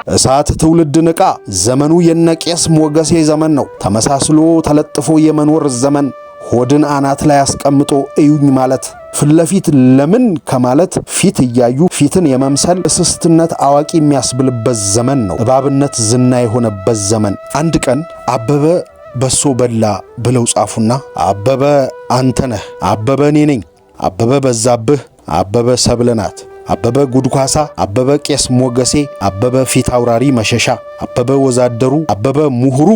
እሳት ትውልድ ንቃ ዘመኑ የነቄስ ሞገሴ ዘመን ነው። ተመሳስሎ ተለጥፎ የመኖር ዘመን፣ ሆድን አናት ላይ አስቀምጦ እዩኝ ማለት፣ ፍለፊት ለምን ከማለት ፊት እያዩ ፊትን የመምሰል እስስትነት አዋቂ የሚያስብልበት ዘመን ነው። እባብነት ዝና የሆነበት ዘመን። አንድ ቀን አበበ በሶ በላ ብለው ጻፉና አበበ አንተ ነህ፣ አበበ እኔ ነኝ፣ አበበ በዛብህ፣ አበበ ሰብለናት፣ አበበ ጉድኳሳ፣ አበበ ቄስ ሞገሴ፣ አበበ ፊት አውራሪ መሸሻ፣ አበበ ወዛደሩ፣ አበበ ምሁሩ።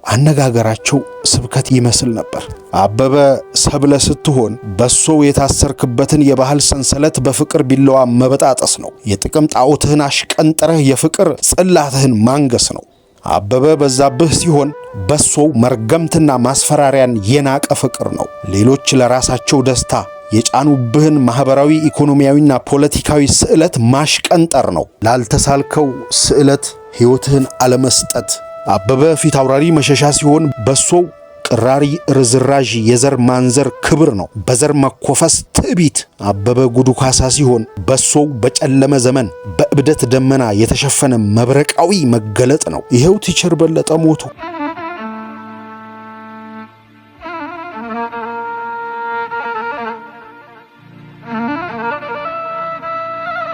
አነጋገራቸው ስብከት ይመስል ነበር። አበበ ሰብለ ስትሆን በሶው የታሰርክበትን የባህል ሰንሰለት በፍቅር ቢለዋ መበጣጠስ ነው። የጥቅም ጣዖትህን አሽቀንጥረህ የፍቅር ጽላትህን ማንገስ ነው። አበበ በዛብህ ሲሆን በሶው መርገምትና ማስፈራሪያን የናቀ ፍቅር ነው። ሌሎች ለራሳቸው ደስታ የጫኑብህን ማህበራዊ ኢኮኖሚያዊና ፖለቲካዊ ስዕለት ማሽቀንጠር ነው። ላልተሳልከው ስዕለት ሕይወትህን አለመስጠት። አበበ ፊት አውራሪ መሸሻ ሲሆን በሶው ቅራሪ ርዝራዥ የዘር ማንዘር ክብር ነው። በዘር መኮፈስ ትዕቢት። አበበ ጉዱካሳ ሲሆን በሶው በጨለመ ዘመን በእብደት ደመና የተሸፈነ መብረቃዊ መገለጥ ነው። ይሄው ቲቸር በለጠ ሞቱ።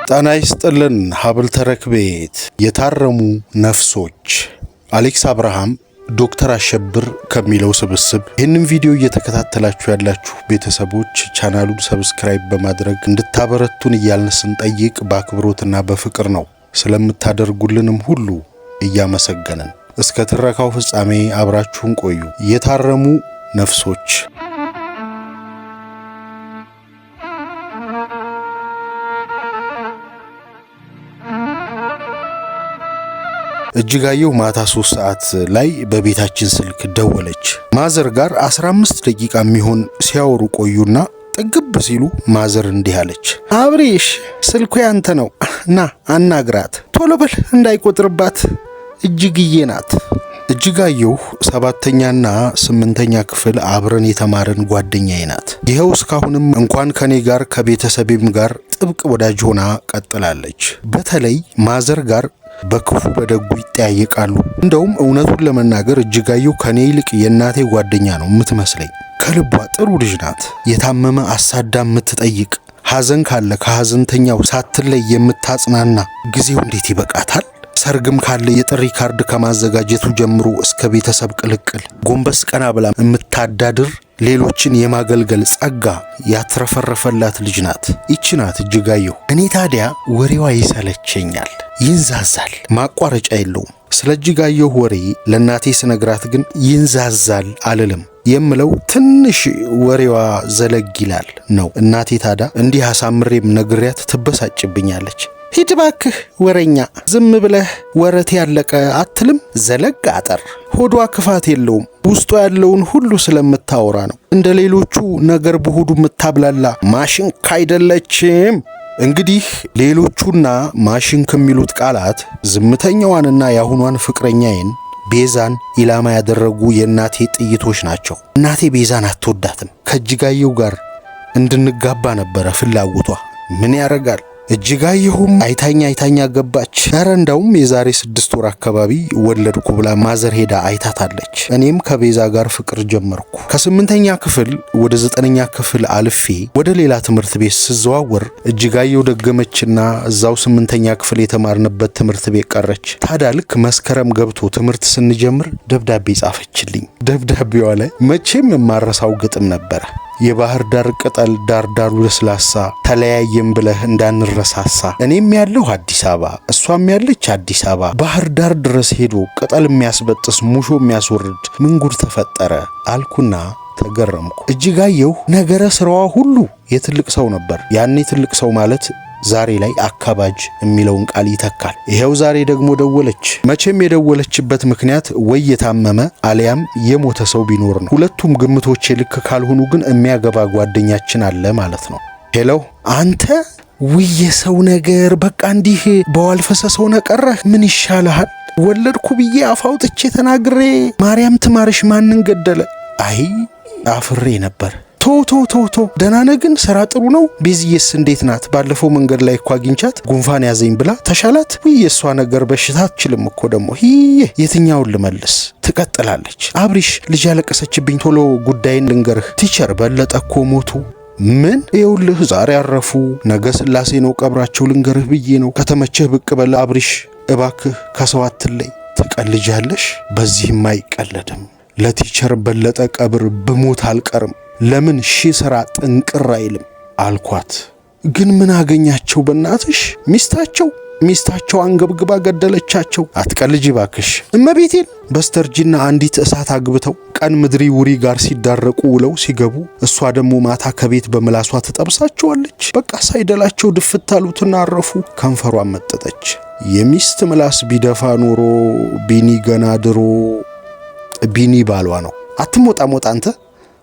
ጤና ይስጥልን ሀብል ተረክ ቤት የታረሙ ነፍሶች አሌክስ አብርሃም ዶክተር አሸብር ከሚለው ስብስብ። ይህንን ቪዲዮ እየተከታተላችሁ ያላችሁ ቤተሰቦች ቻናሉን ሰብስክራይብ በማድረግ እንድታበረቱን እያልን ስንጠይቅ በአክብሮትና በፍቅር ነው። ስለምታደርጉልንም ሁሉ እያመሰገንን እስከ ትረካው ፍጻሜ አብራችሁን ቆዩ። የታረሙ ነፍሶች። እጅጋየሁ ማታ 3 ሰዓት ላይ በቤታችን ስልክ ደወለች። ማዘር ጋር 15 ደቂቃ የሚሆን ሲያወሩ ቆዩና ጥግብ ሲሉ ማዘር እንዲህ አለች። አብሬሽ ስልኩ ያንተ ነው፣ ና አናግራት፣ ቶሎ በል እንዳይቆጥርባት፣ እጅግዬ ናት። እጅጋየሁ 7ኛና 8ኛ ክፍል አብረን የተማረን ጓደኛዬ ናት። ይኸው እስካሁንም እንኳን ከኔ ጋር ከቤተሰቤም ጋር ጥብቅ ወዳጅ ሆና ቀጥላለች። በተለይ ማዘር ጋር በክፉ በደጉ ይጠያየቃሉ። እንደውም እውነቱን ለመናገር እጅጋየሁ ከኔ ይልቅ የእናቴ ጓደኛ ነው የምትመስለኝ። ከልቧ ጥሩ ልጅ ናት። የታመመ አሳዳ የምትጠይቅ፣ ሐዘን ካለ ከሐዘንተኛው ሳትለይ የምታጽናና። ጊዜው እንዴት ይበቃታል! ሰርግም ካለ የጥሪ ካርድ ከማዘጋጀቱ ጀምሮ እስከ ቤተሰብ ቅልቅል ጎንበስ ቀና ብላ የምታዳድር፣ ሌሎችን የማገልገል ጸጋ ያትረፈረፈላት ልጅ ናት። ይቺ ናት እጅጋየሁ። እኔ ታዲያ ወሬዋ ይሰለቸኛል፣ ይንዛዛል፣ ማቋረጫ የለውም። ስለ እጅጋየሁ ወሬ ለእናቴ ስነግራት ግን ይንዛዛል አልልም። የምለው ትንሽ ወሬዋ ዘለግ ይላል ነው። እናቴ ታዲያ እንዲህ አሳምሬም ነግሪያት ትበሳጭብኛለች። ሂድ ባክህ ወሬኛ፣ ዝም ብለህ ወረት ያለቀ አትልም? ዘለግ አጠር። ሆዷ ክፋት የለውም፣ ውስጡ ያለውን ሁሉ ስለምታወራ ነው። እንደ ሌሎቹ ነገር በሆዱ የምታብላላ ማሽን ካይደለችም። እንግዲህ ሌሎቹና ማሽን ከሚሉት ቃላት ዝምተኛዋንና የአሁኗን ፍቅረኛዬን ቤዛን ኢላማ ያደረጉ የእናቴ ጥይቶች ናቸው። እናቴ ቤዛን አትወዳትም። ከእጅጋየሁ ጋር እንድንጋባ ነበረ ፍላጎቷ። ምን ያረጋል፣ እጅጋየሁም አይታኛ ገባች። ኧረ እንዳውም የዛሬ 6 ወር አካባቢ ወለድኩ ብላ ማዘር ሄዳ አይታታለች። እኔም ከቤዛ ጋር ፍቅር ጀመርኩ። ከ8ኛ ክፍል ወደ 9ኛ ክፍል አልፌ ወደ ሌላ ትምህርት ቤት ስዘዋወር እጅጋየሁ ደገመችና እዛው 8ኛ ክፍል የተማርንበት ትምህርት ቤት ቀረች። ታዲያ ልክ መስከረም ገብቶ ትምህርት ስንጀምር ደብዳቤ ጻፈችልኝ። ደብዳቤዋ ላይ መቼም የማረሳው ግጥም ነበረ። የባህር ዳር ቅጠል ዳርዳሩ ለስላሳ፣ ተለያየም ብለህ እንዳንረሳሳ፣ እኔም ያለሁ አዲስ አበባ እሷም ያለች አዲስ አበባ፣ ባህር ዳር ድረስ ሄዶ ቅጠል የሚያስበጥስ ሙሾ የሚያስወርድ ምን ጉድ ተፈጠረ አልኩና ተገረምኩ። እጅጋየሁ ነገረ ስራዋ ሁሉ የትልቅ ሰው ነበር። ያኔ ትልቅ ሰው ማለት ዛሬ ላይ አካባጅ የሚለውን ቃል ይተካል። ይሄው ዛሬ ደግሞ ደወለች። መቼም የደወለችበት ምክንያት ወይ የታመመ አሊያም የሞተ ሰው ቢኖር ነው። ሁለቱም ግምቶቼ ልክ ካልሆኑ ግን የሚያገባ ጓደኛችን አለ ማለት ነው። ሄሎ አንተ ውየ ሰው ነገር በቃ እንዲህ በዋልፈሰስ ሆነ ቀረህ። ምን ይሻልሃል? ወለድኩ ብዬ አፋውጥቼ ተናግሬ ማርያም ትማርሽ ማንን ገደለ? አይ አፍሬ ነበር። ቶ ደናነ ግን ስራ ጥሩ ነው። ቤዝዬስ እንዴት ናት? ባለፈው መንገድ ላይ እኮ አግኝቻት ጉንፋን ያዘኝ ብላ ተሻላት? ውይ የሷ ነገር በሽታ አትችልም እኮ ደግሞ የትኛውን ልመልስ? ትቀጥላለች። አብሪሽ ልጅ ያለቀሰችብኝ፣ ቶሎ ጉዳይን ልንገርህ። ቲቸር በለጠ እኮ ሞቱ። ምን? ይኸውልህ ዛሬ አረፉ፣ ነገ ስላሴ ነው ቀብራቸው፣ ልንገርህ ብዬ ነው። ከተመቸህ ብቅ በል አብሪሽ እባክህ፣ ከሰው አትለይ። ትቀልጃለሽ? በዚህም አይቀለድም። ለቲቸር በለጠ ቀብር ብሞት አልቀርም። ለምን ሺህ ሥራ ጥንቅር አይልም አልኳት። ግን ምን አገኛቸው በእናትሽ? ሚስታቸው አንገብግባ ገደለቻቸው። አትቀልጂ ባክሽ። እመቤቴን በስተርጅና አንዲት እሳት አግብተው ቀን ምድሪ ውሪ ጋር ሲዳረቁ ውለው ሲገቡ እሷ ደግሞ ማታ ከቤት በምላሷ ትጠብሳቸዋለች። በቃ ሳይደላቸው ድፍት አሉትና አረፉ። ከንፈሯን መጠጠች። የሚስት ምላስ ቢደፋ ኖሮ ቢኒ ገና ድሮ። ቢኒ ባሏ ነው። አትሞጣሞጣ አንተ።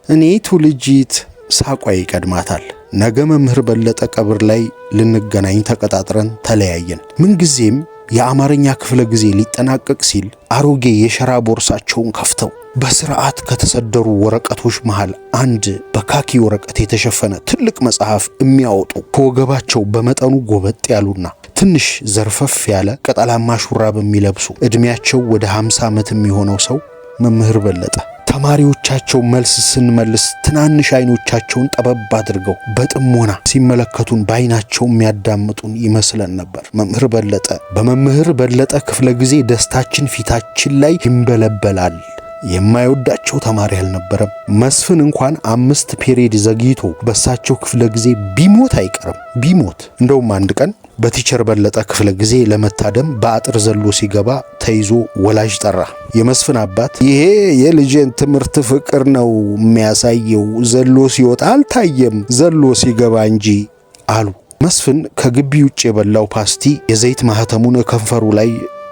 እኔ ቱልጂት ሳቋ ይቀድማታል። ነገ መምህር በለጠ ቀብር ላይ ልንገናኝ ተቀጣጥረን ተለያየን። ምንጊዜም የአማርኛ ክፍለ ጊዜ ሊጠናቀቅ ሲል አሮጌ የሸራ ቦርሳቸውን ከፍተው በስርዓት ከተሰደሩ ወረቀቶች መሃል አንድ በካኪ ወረቀት የተሸፈነ ትልቅ መጽሐፍ የሚያወጡ ከወገባቸው በመጠኑ ጎበጥ ያሉና ትንሽ ዘርፈፍ ያለ ቅጠላማ ሹራብ የሚለብሱ ዕድሜያቸው ወደ 50 ዓመት የሚሆነው ሰው መምህር በለጠ። ተማሪዎቻቸው መልስ ስንመልስ ትናንሽ አይኖቻቸውን ጠበብ አድርገው በጥሞና ሲመለከቱን በአይናቸው የሚያዳምጡን ይመስለን ነበር። መምህር በለጠ በመምህር በለጠ ክፍለ ጊዜ ደስታችን ፊታችን ላይ ይንበለበላል። የማይወዳቸው ተማሪ አልነበረም። መስፍን እንኳን 5 ፔሬድ ዘግይቶ በሳቸው ክፍለ ጊዜ ቢሞት አይቀርም። ቢሞት እንደውም አንድ ቀን በቲቸር በለጠ ክፍለ ጊዜ ለመታደም በአጥር ዘሎ ሲገባ ተይዞ ወላጅ ጠራ። የመስፍን አባት ይሄ የልጄን ትምህርት ፍቅር ነው የሚያሳየው፣ ዘሎ ሲወጣ አልታየም፣ ዘሎ ሲገባ እንጂ አሉ። መስፍን ከግቢ ውጭ የበላው ፓስቲ የዘይት ማህተሙን ከንፈሩ ላይ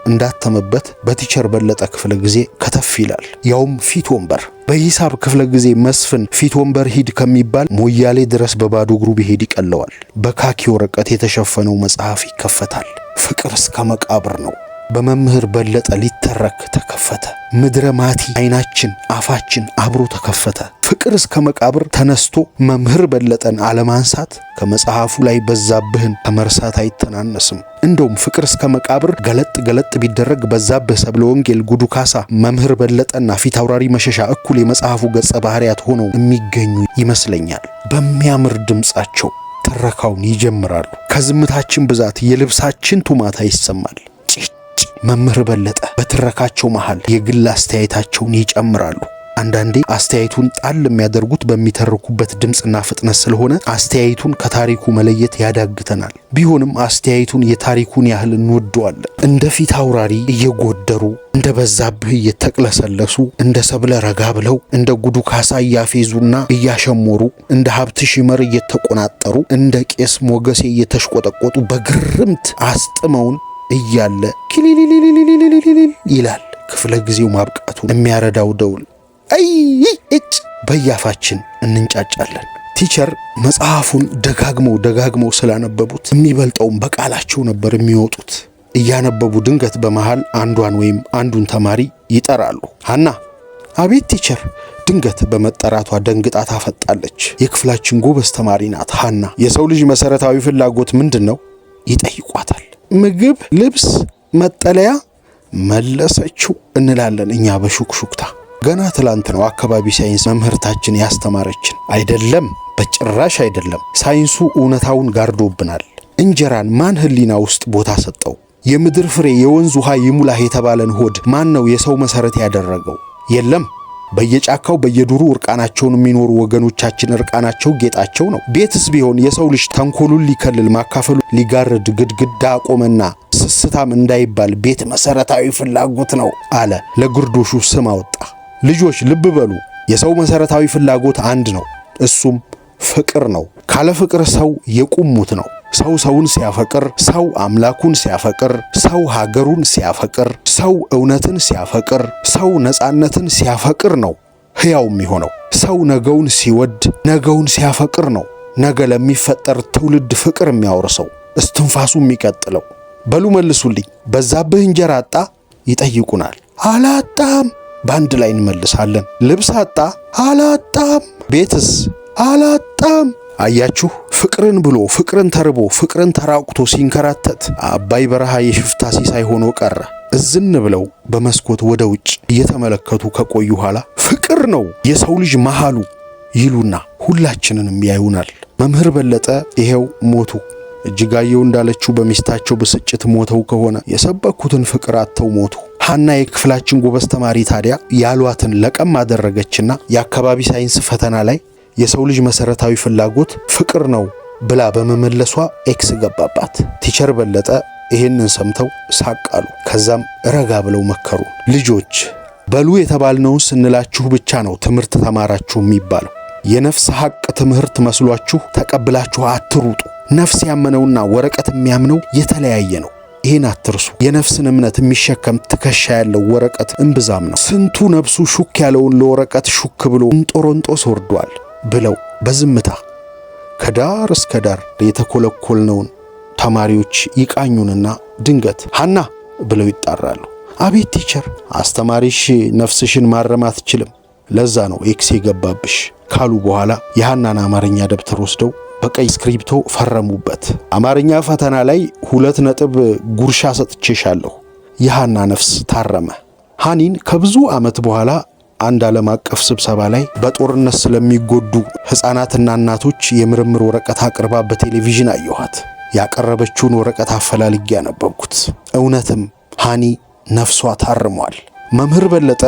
እንዳተመበት በቲቸር በለጠ ክፍለ ጊዜ ከተፍ ይላል። ያውም ፊት ወንበር። በሂሳብ ክፍለ ጊዜ መስፍን ፊት ወንበር ሂድ ከሚባል ሞያሌ ድረስ በባዶ እግሩ ቢሄድ ይቀለዋል። በካኪ ወረቀት የተሸፈነው መጽሐፍ ይከፈታል። ፍቅር እስከ መቃብር ነው። በመምህር በለጠ ሊተረክ ተከፈተ። ምድረ ማቲ አይናችን አፋችን አብሮ ተከፈተ። ፍቅር እስከ መቃብር ተነስቶ መምህር በለጠን አለማንሳት ከመጽሐፉ ላይ በዛብህን ከመርሳት አይተናነስም። እንደውም ፍቅር እስከ መቃብር ገለጥ ቢደረግ በዛብህ ሰብለ ወንጌል፣ ጉዱ ካሳ፣ መምህር በለጠና ፊት አውራሪ መሸሻ እኩል የመጽሐፉ ገጸ ባህሪያት ሆነው የሚገኙ ይመስለኛል። በሚያምር ድምጻቸው ትረካውን ይጀምራሉ። ከዝምታችን ብዛት የልብሳችን ቱማታ ይሰማል። መምህር በለጠ በትረካቸው መሃል የግል አስተያየታቸውን ይጨምራሉ። አንዳንዴ አስተያየቱን ጣል የሚያደርጉት በሚተርኩበት ድምፅና ፍጥነት ስለሆነ አስተያየቱን ከታሪኩ መለየት ያዳግተናል። ቢሆንም አስተያየቱን የታሪኩን ያህል እንወደዋለን። እንደ ፊት አውራሪ እየጎደሩ፣ እንደ በዛብህ እየተቅለሰለሱ፣ እንደ ሰብለ ረጋ ብለው፣ እንደ ጉዱ ካሳ እያፌዙና እያሸሞሩ፣ እንደ ሀብት ሽመር እየተቆናጠሩ፣ እንደ ቄስ ሞገሴ እየተሽቆጠቆጡ በግርምት አስጥመውን እያለ ኪሊሊሊሊሊሊሊል ይላል ክፍለ ጊዜው ማብቃቱን የሚያረዳው ደውል። አይ እጭ በያፋችን እንንጫጫለን። ቲቸር መጽሐፉን ደጋግመው ስላነበቡት የሚበልጠውን በቃላቸው ነበር የሚወጡት። እያነበቡ ድንገት በመሃል አንዷን ወይም አንዱን ተማሪ ይጠራሉ። ሀና። አቤት ቲቸር። ድንገት በመጠራቷ ደንግጣ ታፈጣለች። የክፍላችን ጎበዝ ተማሪ ናት ሀና። የሰው ልጅ መሰረታዊ ፍላጎት ምንድን ነው ይጠይቋታል። ምግብ፣ ልብስ፣ መጠለያ መለሰችው እንላለን እኛ በሹክሹክታ። ገና ትላንት ነው አካባቢ ሳይንስ መምህርታችን ያስተማረችን። አይደለም፣ በጭራሽ አይደለም። ሳይንሱ እውነታውን ጋርዶብናል። እንጀራን ማን ህሊና ውስጥ ቦታ ሰጠው? የምድር ፍሬ የወንዝ ውሃ ይሙላህ የተባለን ሆድ ማን ነው የሰው መሰረት ያደረገው? የለም። በየጫካው በየዱሩ እርቃናቸውን የሚኖሩ ወገኖቻችን እርቃናቸው ጌጣቸው ነው። ቤትስ ቢሆን የሰው ልጅ ተንኮሉን ሊከልል ማካፈሉ ሊጋርድ ግድግዳ ቆመና ስስታም እንዳይባል ቤት መሰረታዊ ፍላጎት ነው አለ። ለግርዶሹ ስም አወጣ። ልጆች ልብ በሉ፣ የሰው መሰረታዊ ፍላጎት አንድ ነው፣ እሱም ፍቅር ነው። ካለ ፍቅር ሰው የቁሙት ነው። ሰው ሰውን ሲያፈቅር፣ ሰው አምላኩን ሲያፈቅር፣ ሰው ሀገሩን ሲያፈቅር፣ ሰው እውነትን ሲያፈቅር፣ ሰው ነፃነትን ሲያፈቅር ነው ሕያው የሚሆነው። ሰው ነገውን ሲወድ፣ ነገውን ሲያፈቅር ነው ነገ ለሚፈጠር ትውልድ ፍቅር የሚያወርሰው፣ እስትንፋሱ የሚቀጥለው። በሉ መልሱልኝ። በዛብህ እንጀራ አጣ ይጠይቁናል። አላጣም በአንድ ላይ እንመልሳለን። ልብስ አጣ አላጣም። ቤትስ አላጣም። አያችሁ ፍቅርን ብሎ ፍቅርን ተርቦ ፍቅርን ተራቁቶ ሲንከራተት አባይ በረሃ የሽፍታ ሲሳይ ሆኖ ቀረ። እዝን ብለው በመስኮት ወደ ውጭ እየተመለከቱ ከቆዩ ኋላ ፍቅር ነው የሰው ልጅ መሃሉ ይሉና ሁላችንንም ያዩናል። መምህር በለጠ ይሄው ሞቱ። እጅጋየሁ እንዳለችው በሚስታቸው ብስጭት ሞተው ከሆነ የሰበኩትን ፍቅር አጥተው ሞቱ። ሐና የክፍላችን ጎበዝ ተማሪ ታዲያ ያሏትን ለቀም አደረገችና የአካባቢ ሳይንስ ፈተና ላይ የሰው ልጅ መሰረታዊ ፍላጎት ፍቅር ነው ብላ በመመለሷ ኤክስ ገባባት። ቲቸር በለጠ ይሄንን ሰምተው ሳቃሉ። ከዛም ረጋ ብለው መከሩ። ልጆች በሉ የተባልነውን ስንላችሁ ብቻ ነው ትምህርት ተማራችሁ የሚባለው። የነፍስ ሐቅ ትምህርት መስሏችሁ ተቀብላችሁ አትሩጡ። ነፍስ ያመነውና ወረቀት የሚያምነው የተለያየ ነው። ይሄን አትርሱ። የነፍስን እምነት የሚሸከም ትከሻ ያለው ወረቀት እምብዛም ነው። ስንቱ ነፍሱ ሹክ ያለውን ለወረቀት ሹክ ብሎ እንጦሮንጦስ ወርዷል ብለው በዝምታ ከዳር እስከ ዳር የተኮለኮልነውን ተማሪዎች ይቃኙንና ድንገት ሐና ብለው ይጣራሉ። አቤት ቲቸር። አስተማሪሽ ነፍስሽን ማረም አትችልም፣ ለዛ ነው ኤክስ የገባብሽ ካሉ በኋላ የሐናን አማርኛ ደብተር ወስደው በቀይ ስክሪፕቶ ፈረሙበት። አማርኛ ፈተና ላይ 2 ነጥብ ጉርሻ ሰጥቼሻለሁ። የሐና ነፍስ ታረመ። ሐኒን ከብዙ ዓመት በኋላ አንድ ዓለም አቀፍ ስብሰባ ላይ በጦርነት ስለሚጎዱ ሕፃናትና እናቶች የምርምር ወረቀት አቅርባ በቴሌቪዥን አየኋት። ያቀረበችውን ወረቀት አፈላልጌ ያነበብኩት። እውነትም ሐኒ ነፍሷ ታርሟል። መምህር በለጠ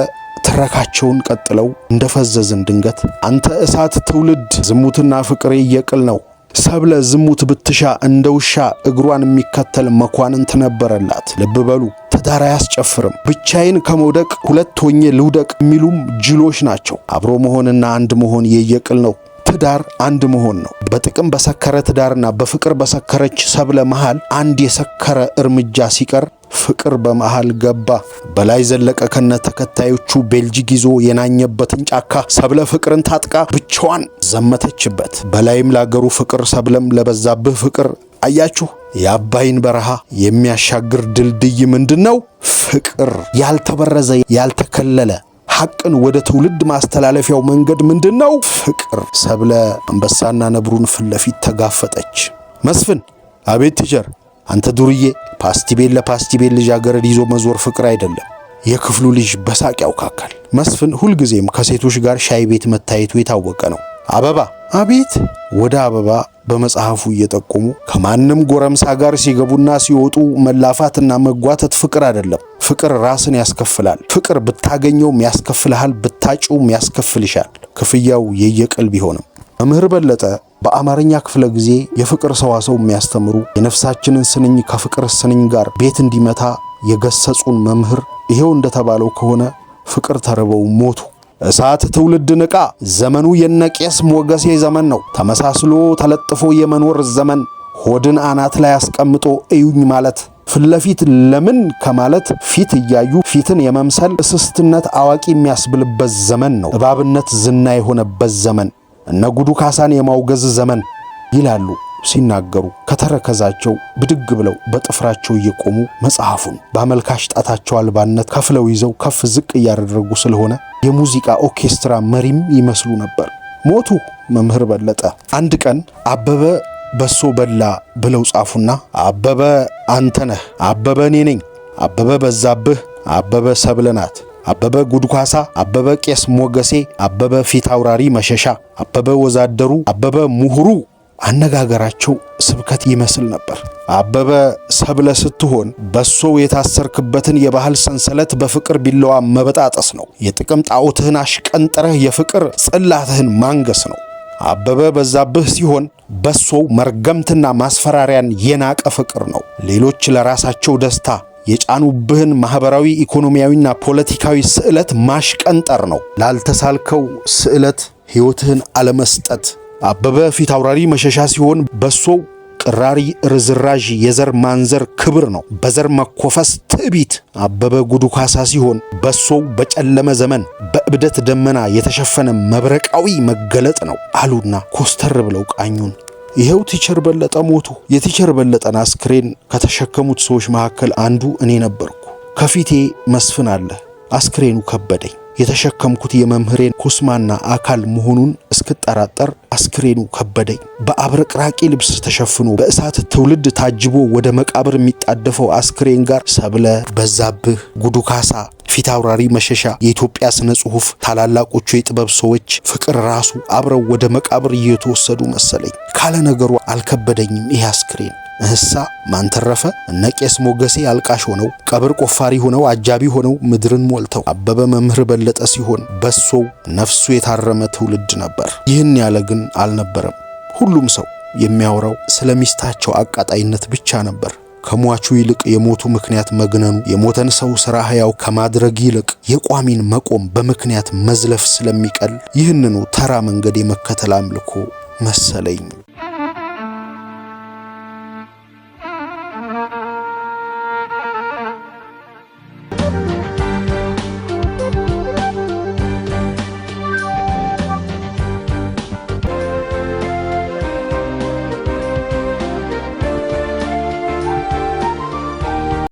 ትረካቸውን ቀጥለው እንደፈዘዝን ድንገት አንተ እሳት ትውልድ ዝሙትና ፍቅር የየቅል ነው። ሰብለ ዝሙት ብትሻ እንደ ውሻ እግሯን የሚከተል መኳንንት ነበረላት። ልብ በሉ ትዳር አያስጨፍርም። ብቻዬን ከመውደቅ 2 ሆኜ ልውደቅ የሚሉም ጅሎች ናቸው። አብሮ መሆንና አንድ መሆን የየቅል ነው። ትዳር አንድ መሆን ነው። በጥቅም በሰከረ ትዳርና በፍቅር በሰከረች ሰብለ መሃል አንድ የሰከረ እርምጃ ሲቀር ፍቅር በመሃል ገባ። በላይ ዘለቀ ከነ ተከታዮቹ ቤልጂክ ይዞ የናኘበትን ጫካ ሰብለ ፍቅርን ታጥቃ ብቻዋን ዘመተችበት። በላይም ላገሩ ፍቅር ሰብለም ለበዛብህ ፍቅር። አያችሁ የአባይን በረሃ የሚያሻግር ድልድይ ምንድነው? ፍቅር። ያልተበረዘ ያልተከለለ ሐቅን ወደ ትውልድ ማስተላለፊያው መንገድ ምንድነው? ፍቅር። ሰብለ አንበሳና ነብሩን ፍለፊት ተጋፈጠች። መስፍን። አቤት ቲቸር። አንተ ዱርዬ፣ ፓስቲቤል ለፓስቲቤል ልጃገረድ ይዞ መዞር ፍቅር አይደለም። የክፍሉ ልጅ በሳቅ ያውካካል። መስፍን ሁልጊዜም ከሴቶች ጋር ሻይ ቤት መታየቱ የታወቀ ነው። አበባ። አቤት። ወደ አበባ በመጽሐፉ እየጠቆሙ ከማንም ጎረምሳ ጋር ሲገቡና ሲወጡ መላፋትና መጓተት ፍቅር አይደለም። ፍቅር ራስን ያስከፍላል። ፍቅር ብታገኘውም ያስከፍልሃል፣ ብታጭውም ያስከፍልሻል። ክፍያው የየቅል ቢሆንም። መምህር በለጠ በአማርኛ ክፍለ ጊዜ የፍቅር ሰዋሰው የሚያስተምሩ የነፍሳችንን ስንኝ ከፍቅር ስንኝ ጋር ቤት እንዲመታ የገሰጹን መምህር ይሄው እንደተባለው ከሆነ ፍቅር ተርበው ሞቱ። እሳት ትውልድ ንቃ። ዘመኑ የነቄስ ሞገሴ ዘመን ነው። ተመሳስሎ ተለጥፎ የመኖር ዘመን። ሆድን አናት ላይ አስቀምጦ እዩኝ ማለት ፍለፊት ለምን ከማለት ፊት እያዩ ፊትን የመምሰል እስስትነት አዋቂ የሚያስብልበት ዘመን ነው። እባብነት ዝና የሆነበት ዘመን፣ እነ ጉዱ ካሳን የማውገዝ ዘመን ይላሉ ሲናገሩ ከተረከዛቸው ብድግ ብለው በጥፍራቸው እየቆሙ መጽሐፉን በአመልካሽ ጣታቸው አልባነት ከፍለው ይዘው ከፍ ዝቅ እያደረጉ ስለሆነ የሙዚቃ ኦርኬስትራ መሪም ይመስሉ ነበር። ሞቱ መምህር በለጠ። አንድ ቀን አበበ በሶ በላ ብለው ጻፉና አበበ አንተ ነህ፣ አበበ እኔ ነኝ፣ አበበ በዛብህ፣ አበበ ሰብለናት፣ አበበ ጉድኳሳ፣ አበበ ቄስ ሞገሴ፣ አበበ ፊት አውራሪ መሸሻ፣ አበበ ወዛደሩ፣ አበበ ምሁሩ። አነጋገራቸው ስብከት ይመስል ነበር። አበበ ሰብለ ስትሆን በሶው የታሰርክበትን የባህል ሰንሰለት በፍቅር ቢለዋ መበጣጠስ ነው። የጥቅም ጣዖትህን አሽቀንጥረህ የፍቅር ጽላትህን ማንገስ ነው። አበበ በዛብህ ሲሆን በሶው መርገምትና ማስፈራሪያን የናቀ ፍቅር ነው። ሌሎች ለራሳቸው ደስታ የጫኑብህን ማህበራዊ ኢኮኖሚያዊና ፖለቲካዊ ስዕለት ማሽቀንጠር ነው። ላልተሳልከው ስዕለት ሕይወትህን አለመስጠት። አበበ ፊት አውራሪ መሸሻ ሲሆን በሶው ቅራሪ ርዝራዥ የዘር ማንዘር ክብር ነው። በዘር መኮፈስ ትዕቢት። አበበ ጉዱካሳ ሲሆን በሶው በጨለመ ዘመን በእብደት ደመና የተሸፈነ መብረቃዊ መገለጥ ነው አሉና ኮስተር ብለው ቃኙን። ይሄው ቲቸር በለጠ ሞቱ። የቲቸር በለጠን አስክሬን ከተሸከሙት ሰዎች መካከል አንዱ እኔ ነበርኩ። ከፊቴ መስፍን አለ። አስክሬኑ ከበደኝ። የተሸከምኩት የመምህሬን ኩስማና አካል መሆኑን እስክጠራጠር አስክሬኑ ከበደኝ። በአብረቅራቂ ልብስ ተሸፍኖ በእሳት ትውልድ ታጅቦ ወደ መቃብር የሚጣደፈው አስክሬን ጋር ሰብለ፣ በዛብህ፣ ጉዱ ካሳ፣ ፊት አውራሪ መሸሻ፣ የኢትዮጵያ ስነ ጽሑፍ ታላላቆቹ የጥበብ ሰዎች ፍቅር ራሱ አብረው ወደ መቃብር እየተወሰዱ መሰለኝ። ካለ ነገሩ አልከበደኝም። ይህ አስክሬን እህሳ ማን ተረፈ? እነ ቄስ ሞገሴ አልቃሽ ሆነው፣ ቀብር ቆፋሪ ሆነው፣ አጃቢ ሆነው ምድርን ሞልተው፣ አበበ መምህር በለጠ ሲሆን በሶው ነፍሱ የታረመ ትውልድ ነበር። ይህን ያለ ግን አልነበረም። ሁሉም ሰው የሚያወራው ስለ ሚስታቸው አቃጣይነት ብቻ ነበር። ከሟቹ ይልቅ የሞቱ ምክንያት መግነኑ፣ የሞተን ሰው ሥራ ሕያው ከማድረግ ይልቅ የቋሚን መቆም በምክንያት መዝለፍ ስለሚቀል ይህንኑ ተራ መንገድ የመከተል አምልኮ መሰለኝ።